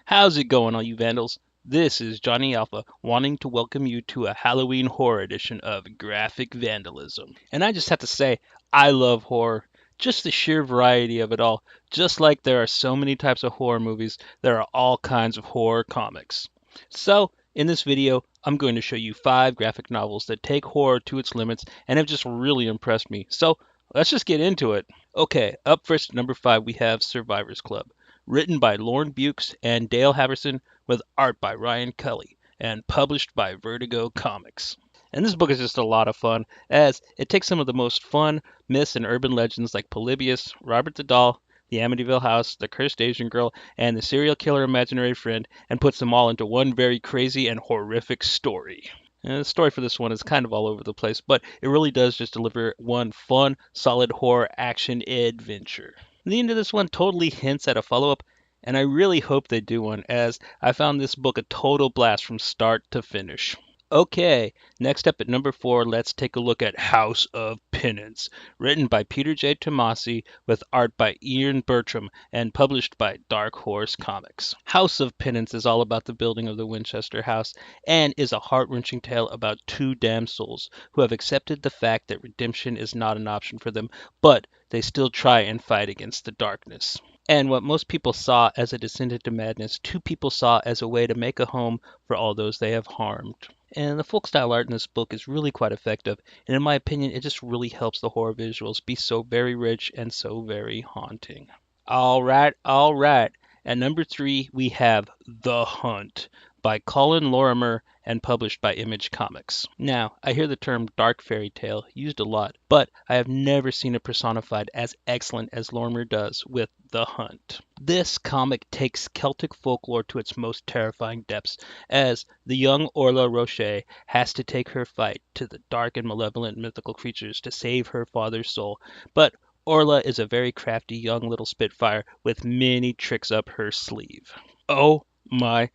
How's it going, all you vandals? This is Johnny Alpha, wanting to welcome you to a Halloween horror edition of Graphic Vandalism. And I just have to say, I love horror. Just the sheer variety of it all. Just like there are so many types of horror movies, there are all kinds of horror comics. So, in this video, I'm going to show you 5 graphic novels that take horror to its limits and have just really impressed me. So, let's just get into it. Okay, up first at number 5, we have Survivors Club, written by Lauren Bukes and Dale Haverson, with art by Ryan Kelly, and published by Vertigo Comics. And this book is just a lot of fun, as it takes some of the most fun myths and urban legends like Polybius, Robert the Doll, the Amityville House, the Cursed Asian Girl, and the serial killer imaginary friend, and puts them all into one very crazy and horrific story. And the story for this one is kind of all over the place, but it really does just deliver one fun, solid horror action adventure. The end of this one totally hints at a follow-up, and I really hope they do one, as I found this book a total blast from start to finish. Okay, next up at number 4, let's take a look at House of Penance, written by Peter J. Tomasi, with art by Ian Bertram, and published by Dark Horse Comics. House of Penance is all about the building of the Winchester House, and is a heart-wrenching tale about 2 damned souls who have accepted the fact that redemption is not an option for them, but they still try and fight against the darkness. And what most people saw as a descent into madness, 2 people saw as a way to make a home for all those they have harmed. And the folk style art in this book is really quite effective, and in my opinion, it just really helps the horror visuals be so very rich and so very haunting. Alright, alright. At number 3, we have The Hunt by Colin Lorimer and published by Image Comics. Now, I hear the term dark fairy tale used a lot, but I have never seen it personified as excellent as Lorimer does with The Hunt. This comic takes Celtic folklore to its most terrifying depths, as the young Orla Roche has to take her fight to the dark and malevolent mythical creatures to save her father's soul, but Orla is a very crafty young little spitfire with many tricks up her sleeve. Oh my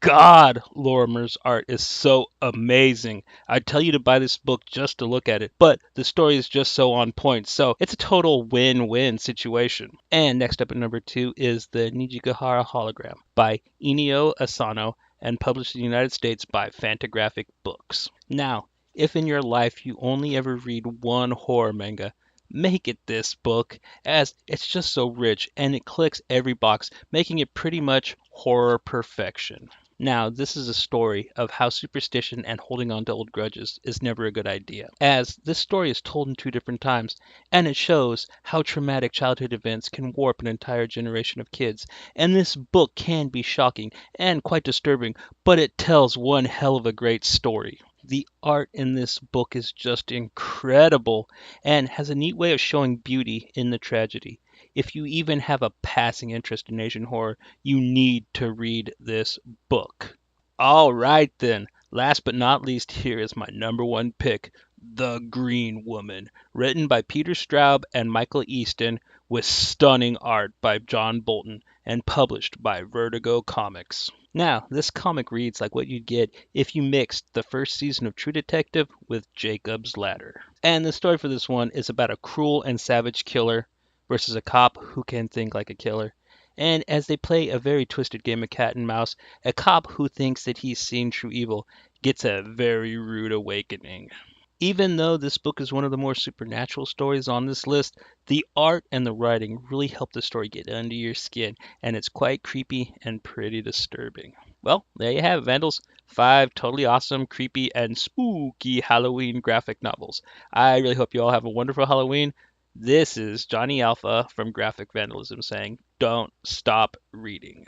God, Lorimer's art is so amazing. I'd tell you to buy this book just to look at it, but the story is just so on point, so it's a total win-win situation. And next up at number 2 is the Nietzsche Kihara hologram by Inio Asano, and published in the United States by Fantagraphic Books. Now, if in your life you only ever read one horror manga, make it this book, as it's just so rich and it clicks every box, making it pretty much horror perfection. Now, this is a story of how superstition and holding on to old grudges is never a good idea, as this story is told in 2 different times, and it shows how traumatic childhood events can warp an entire generation of kids, and this book can be shocking and quite disturbing, but it tells one hell of a great story. The art in this book is just incredible and has a neat way of showing beauty in the tragedy. If you even have a passing interest in Asian horror, you need to read this book. All right then, last but not least, here is my number 1 pick, The Green Woman, written by Peter Straub and Michael Easton, with stunning art by John Bolton, and published by Vertigo Comics. Now, this comic reads like what you'd get if you mixed the first season of True Detective with Jacob's Ladder. And the story for this one is about a cruel and savage killer versus a cop who can think like a killer. And as they play a very twisted game of cat and mouse, a cop who thinks that he's seen true evil gets a very rude awakening. Even though this book is one of the more supernatural stories on this list, the art and the writing really help the story get under your skin, and it's quite creepy and pretty disturbing. Well, there you have it, Vandals. 5 totally awesome, creepy, and spooky Halloween graphic novels. I really hope you all have a wonderful Halloween. This is Johnny Alpha from Graphic Vandalism saying, don't stop reading.